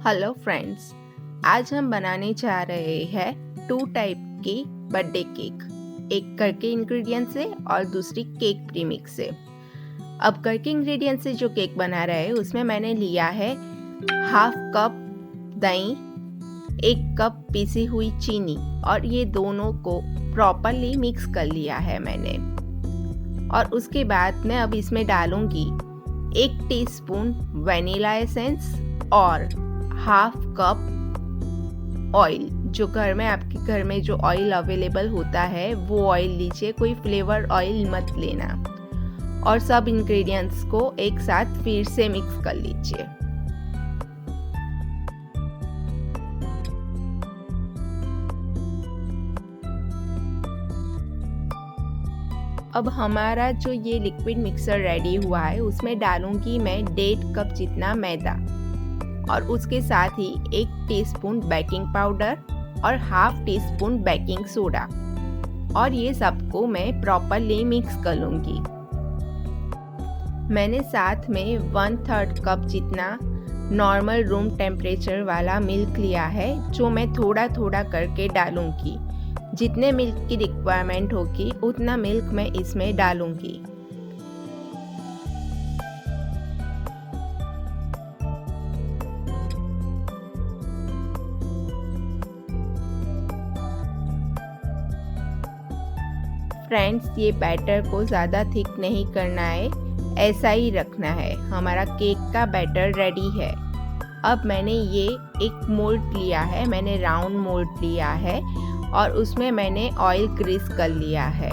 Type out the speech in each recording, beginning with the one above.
Hello friends, आज हम बनाने जा रहे हैं 2 टाइप की बर्थडे केक। एक घर के इंग्रेडिएंट से और दूसरी केक प्रीमिक्स से। अब घर के इंग्रेडिएंट से जो केक बना रहे हैं उसमें मैंने लिया है हाफ कप दही, 1 कप पीसी हुई चीनी और ये दोनों को प्रॉपरली मिक्स कर लिया है मैंने। और उसके बाद मैं अब इसमें डालूंगी 1 टीस्पून वनीला एसेंस और हाफ कप ऑयल। जो घर में आपके घर में जो ऑयल अवेलेबल होता है वो ऑयल लीजिए, कोई फ्लेवर ऑयल मत लेना। और सब इंग्रेडिएंट्स को एक साथ फिर से मिक्स कर लीजिए। अब हमारा जो ये लिक्विड मिक्सर रेडी हुआ है उसमें डालूंगी मैं 1.5 कप जितना मैदा और उसके साथ ही 1 टीस्पून बेकिंग पाउडर और हाफ टीस्पून बेकिंग सोडा और ये सबको मैं प्रॉपरली मिक्स कर लूँगी। मैंने साथ में 1/3 कप जितना नॉर्मल रूम टेम्परेचर वाला मिल्क लिया है जो मैं थोड़ा थोड़ा करके डालूँगी। जितने मिल्क की रिक्वायरमेंट होगी उतना मिल्क मैं इसमें डालूँगी। फ्रेंड्स, ये बैटर को ज़्यादा थिक नहीं करना है, ऐसा ही रखना है। हमारा केक का बैटर रेडी है। अब मैंने ये एक मोल्ड लिया है, मैंने राउंड मोल्ड लिया है और उसमें मैंने ऑयल ग्रीस कर लिया है।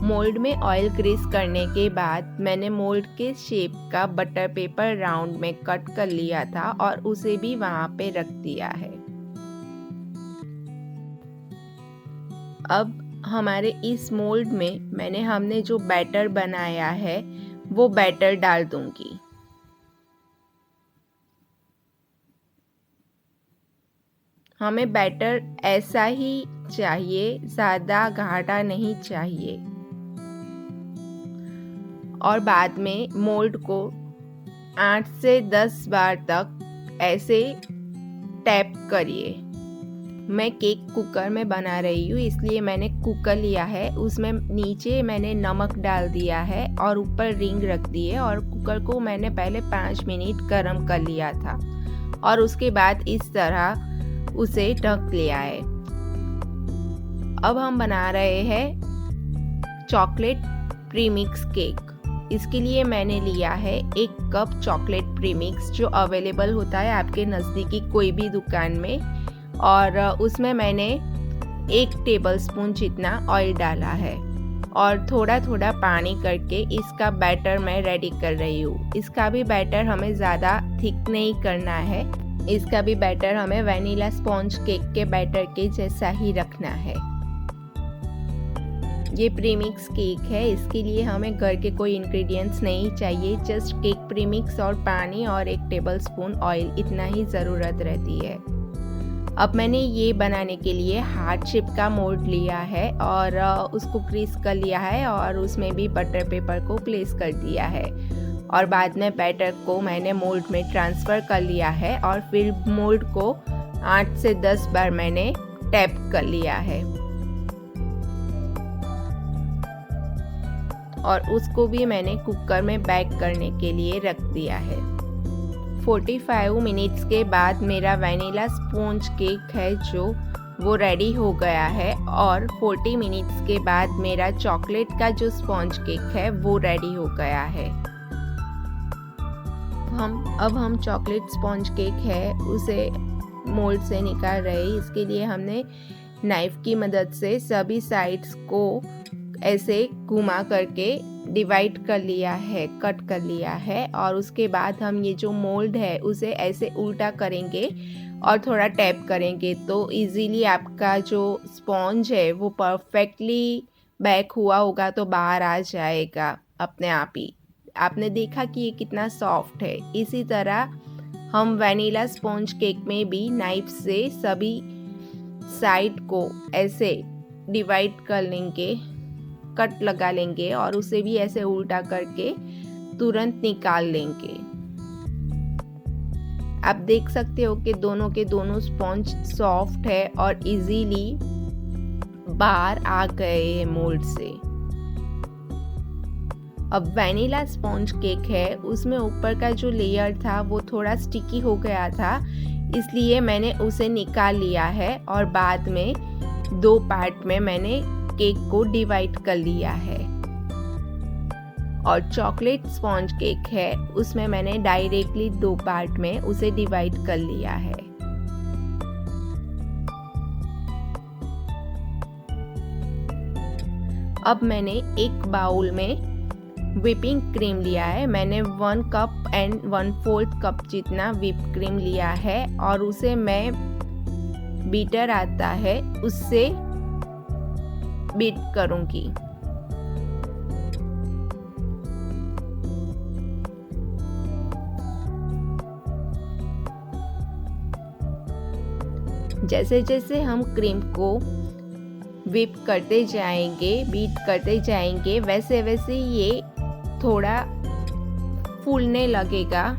मोल्ड में ऑयल ग्रीस करने के बाद मैंने मोल्ड के शेप का बटर पेपर राउंड में कट कर लिया था और उसे भी वहां पे रख दिया है। अब हमारे इस मोल्ड में हमने जो बैटर बनाया है वो बैटर डाल दूंगी। हमें बैटर ऐसा ही चाहिए, ज़्यादा गाढ़ा नहीं चाहिए। और बाद में मोल्ड को 8 से 10 बार तक ऐसे टैप करिए। मैं केक कुकर में बना रही हूँ इसलिए मैंने कुकर लिया है। उसमें नीचे मैंने नमक डाल दिया है और ऊपर रिंग रख दी है और कुकर को मैंने पहले 5 मिनट गर्म कर लिया था और उसके बाद इस तरह उसे ढक लिया है। अब हम बना रहे हैं चॉकलेट प्रीमिक्स केक। इसके लिए मैंने लिया है 1 कप चॉकलेट प्रीमिक्स जो अवेलेबल होता है आपके नज़दीकी कोई भी दुकान में और उसमें मैंने 1 टेबलस्पून जितना ऑयल डाला है और थोड़ा थोड़ा पानी करके इसका बैटर मैं रेडी कर रही हूँ। इसका भी बैटर हमें ज़्यादा थिक नहीं करना है, इसका भी बैटर हमें वनीला स्पॉन्ज केक के बैटर के जैसा ही रखना है। ये प्रीमिक्स केक है, इसके लिए हमें घर के कोई इंग्रेडिएंट्स नहीं चाहिए, जस्ट केक प्रीमिक्स और पानी और 1 टेबलस्पून ऑयल, इतना ही ज़रूरत रहती है। अब मैंने ये बनाने के लिए हार्ट शेप का मोल्ड लिया है और उसको ग्रीस कर लिया है और उसमें भी बटर पेपर को प्लेस कर दिया है और बाद में बैटर को मैंने मोल्ड में ट्रांसफ़र कर लिया है और फिर मोल्ड को 8 से 10 बार मैंने टैप कर लिया है और उसको भी मैंने कुकर में बेक करने के लिए रख दिया है। 45 मिनट्स के बाद मेरा वनीला स्पॉन्ज केक है जो वो रेडी हो गया है और 40 मिनट्स के बाद मेरा चॉकलेट का जो स्पॉन्ज केक है वो रेडी हो गया है। अब हम चॉकलेट स्पॉन्ज केक है उसे मोल्ड से निकाल रहे हैं। इसके लिए हमने नाइफ की मदद से सभी साइड्स को ऐसे घुमा करके डिवाइड कर लिया है, कट कर लिया है और उसके बाद हम ये जो मोल्ड है उसे ऐसे उल्टा करेंगे और थोड़ा टैप करेंगे तो इजीली आपका जो स्पॉन्ज है वो परफेक्टली बैक हुआ होगा तो बाहर आ जाएगा अपने आप ही। आपने देखा कि ये कितना सॉफ्ट है। इसी तरह हम वनीला स्पॉन्ज केक में भी नाइफ से सभी साइड को ऐसे डिवाइड कर लेंगे कट लगा लेंगे और उसे भी ऐसे उल्टा करके तुरंत निकाल लेंगे। आप देख सकते हो कि दोनों के दोनों स्पॉन्ज सॉफ्ट है और इजीली बाहर आ गए हैं मोल्ड से। अब वैनिला स्पॉन्ज केक है, उसमें ऊपर का जो लेयर था वो थोड़ा स्टिकी हो गया था, इसलिए मैंने उसे निकाल लिया है और बाद में 2 पार्ट में मैंने केक को डिवाइड कर लिया है। और चॉकलेट स्पॉन्ज केक है, उसमें मैंने डायरेक्टली 2 पार्ट में उसे डिवाइड कर लिया है। अब मैंने एक बाउल में व्हिपिंग क्रीम लिया है। मैंने 1 कप एंड 1/4 कप जितना व्हिप क्रीम लिया है और उसे मैं बीटर आता है उससे बीट करूंगी। जैसे जैसे हम क्रीम को व्हिप करते जाएंगे, बीट करते जाएंगे, वैसे वैसे ये थोड़ा फूलने लगेगा।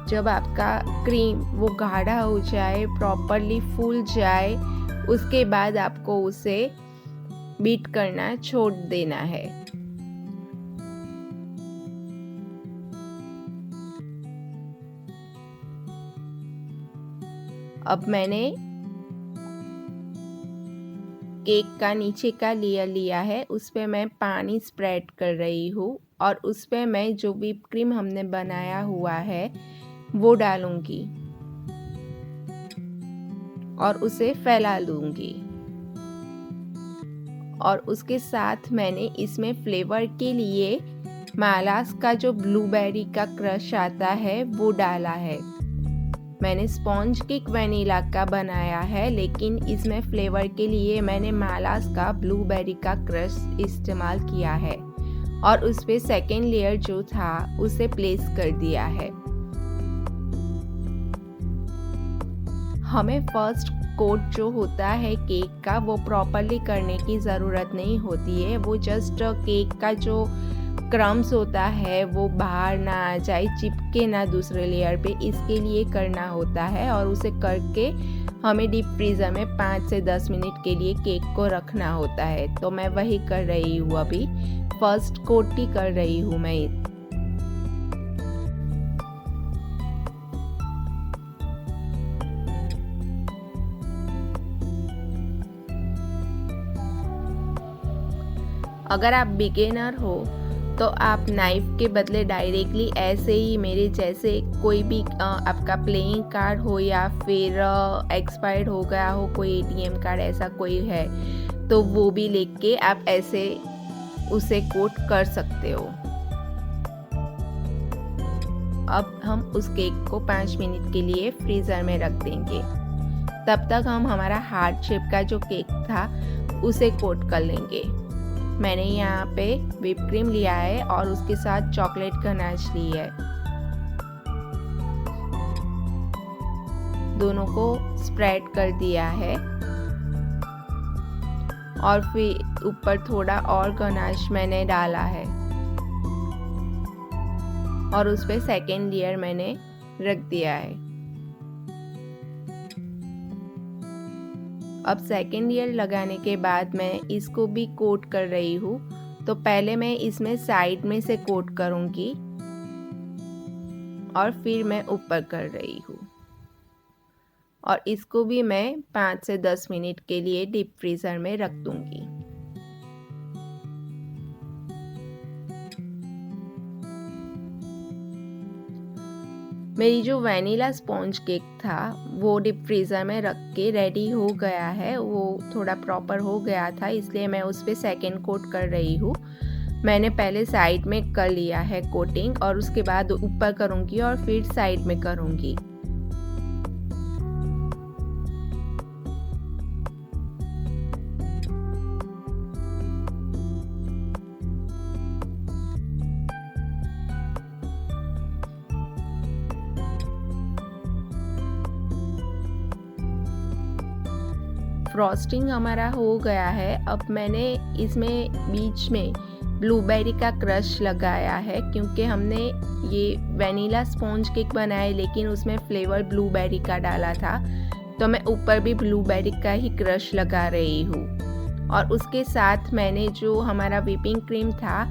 जब आपका क्रीम वो गाढ़ा हो जाए, प्रॉपरली फूल जाए, उसके बाद आपको उसे बीट करना छोड़ देना है। अब मैंने केक का नीचे का लेयर लिया है, उस पे मैं पानी स्प्रेड कर रही हूँ और उस पे मैं जो व्हिप क्रीम हमने बनाया हुआ है वो डालूंगी और उसे फैला लूंगी। और उसके साथ मैंने इसमें फ्लेवर के लिए मालास का जो ब्लूबेरी का क्रश आता है वो डाला है। मैंने स्पॉन्ज केक वैनिला का बनाया है, लेकिन इसमें फ्लेवर के लिए मैंने मालास का ब्लूबेरी का क्रश इस्तेमाल किया है और उस पे सेकेंड लेयर जो था उसे प्लेस कर दिया है। हमें फर्स्ट कोट जो होता है केक का वो प्रॉपरली करने की ज़रूरत नहीं होती है। वो जस्ट केक का जो क्रम्स होता है वो बाहर ना आ जाए, चिपके ना दूसरे लेयर पे, इसके लिए करना होता है। और उसे करके हमें डीप फ्रीज़र में 5 से 10 मिनट के लिए केक को रखना होता है। तो मैं वही कर रही हूँ, अभी फर्स्ट कोट ही कर रही हूँ मैं। अगर आप बिगिनर हो तो आप नाइफ के बदले डायरेक्टली ऐसे ही मेरे जैसे कोई भी आपका प्लेइंग कार्ड हो या फिर एक्सपायर्ड हो गया हो कोई ATM कार्ड ऐसा कोई है तो वो भी लेके आप ऐसे उसे कोट कर सकते हो। अब हम उस केक को 5 मिनट के लिए फ्रीज़र में रख देंगे। तब तक हम हमारा हार्ट शेप का जो केक था उसे कोट कर लेंगे। मैंने यहाँ पे व्हिप क्रीम लिया है और उसके साथ चॉकलेट गनाश ली है। दोनों को स्प्रेड कर दिया है और फिर ऊपर थोड़ा और गनाश मैंने डाला है और उस पे सेकेंड लेयर मैंने रख दिया है। अब सेकेंड लेयर लगाने के बाद मैं इसको भी कोट कर रही हूँ। तो पहले मैं इसमें साइड में से कोट करूँगी और फिर मैं ऊपर कर रही हूँ और इसको भी मैं 5 से 10 मिनट के लिए डीप फ्रीज़र में रख दूँगी। मेरी जो वैनिला स्पॉन्ज केक था वो डीप फ्रीज़र में रख के रेडी हो गया है। वो थोड़ा प्रॉपर हो गया था, इसलिए मैं उस पर सेकेंड कोट कर रही हूँ। मैंने पहले साइड में कर लिया है कोटिंग और उसके बाद ऊपर करूँगी और फिर साइड में करूँगी। फ्रॉस्टिंग हमारा हो गया है। अब मैंने इसमें बीच में ब्लूबेरी का क्रश लगाया है, क्योंकि हमने ये वनीला स्पॉन्ज केक बनाया लेकिन उसमें फ्लेवर ब्लूबेरी का डाला था, तो मैं ऊपर भी ब्लूबेरी का ही क्रश लगा रही हूँ। और उसके साथ मैंने जो हमारा व्हिपिंग क्रीम था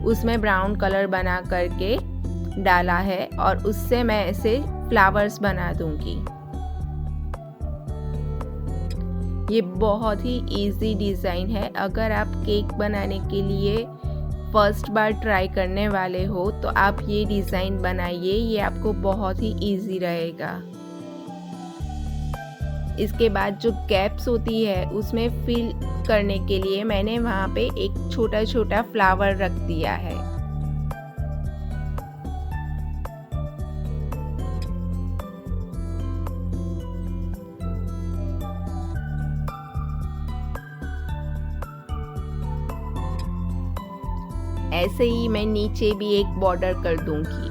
उसमें ब्राउन कलर बना करके डाला है और उससे मैं ऐसे फ्लावर्स बना दूंगी। ये बहुत ही इजी डिज़ाइन है। अगर आप केक बनाने के लिए फर्स्ट बार ट्राई करने वाले हो तो आप ये डिज़ाइन बनाइए, ये आपको बहुत ही इजी रहेगा। इसके बाद जो गैप्स होती है उसमें फिल करने के लिए मैंने वहाँ पे एक छोटा छोटा फ्लावर रख दिया है। ऐसे ही मैं नीचे भी एक बॉर्डर कर दूंगी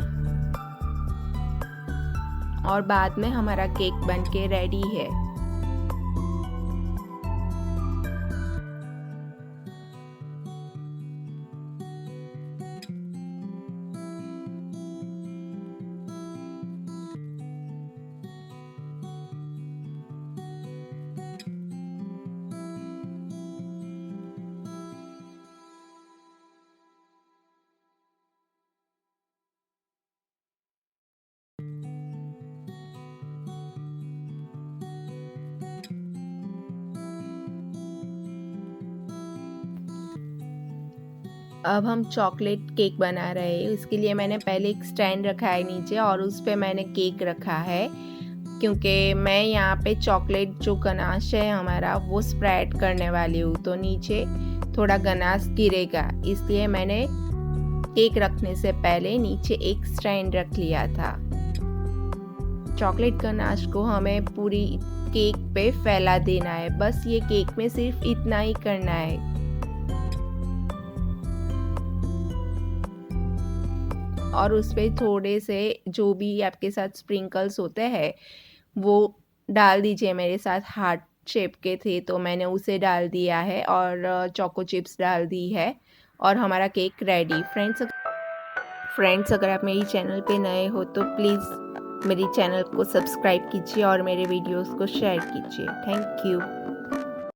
और बाद में हमारा केक बनके रेडी है। अब हम चॉकलेट केक बना रहे हैं। इसके लिए मैंने पहले एक स्टैंड रखा है नीचे और उस पे मैंने केक रखा है, क्योंकि मैं यहाँ पे चॉकलेट जो गनाश है हमारा वो स्प्रेड करने वाली हूँ, तो नीचे थोड़ा गनाश गिरेगा, इसलिए मैंने केक रखने से पहले नीचे एक स्टैंड रख लिया था। चॉकलेट गनाश को हमें पूरी केक पे फैला देना है, बस ये केक में सिर्फ इतना ही करना है। और उस पर थोड़े से जो भी आपके साथ स्प्रिंकल्स होते हैं वो डाल दीजिए। मेरे साथ हार्ट शेप के थे तो मैंने उसे डाल दिया है और चोको चिप्स डाल दी है और हमारा केक रेडी। फ्रेंड्स अगर आप मेरी चैनल पे नए हो तो प्लीज़ मेरी चैनल को सब्सक्राइब कीजिए और मेरे वीडियोस को शेयर कीजिए। Thank you.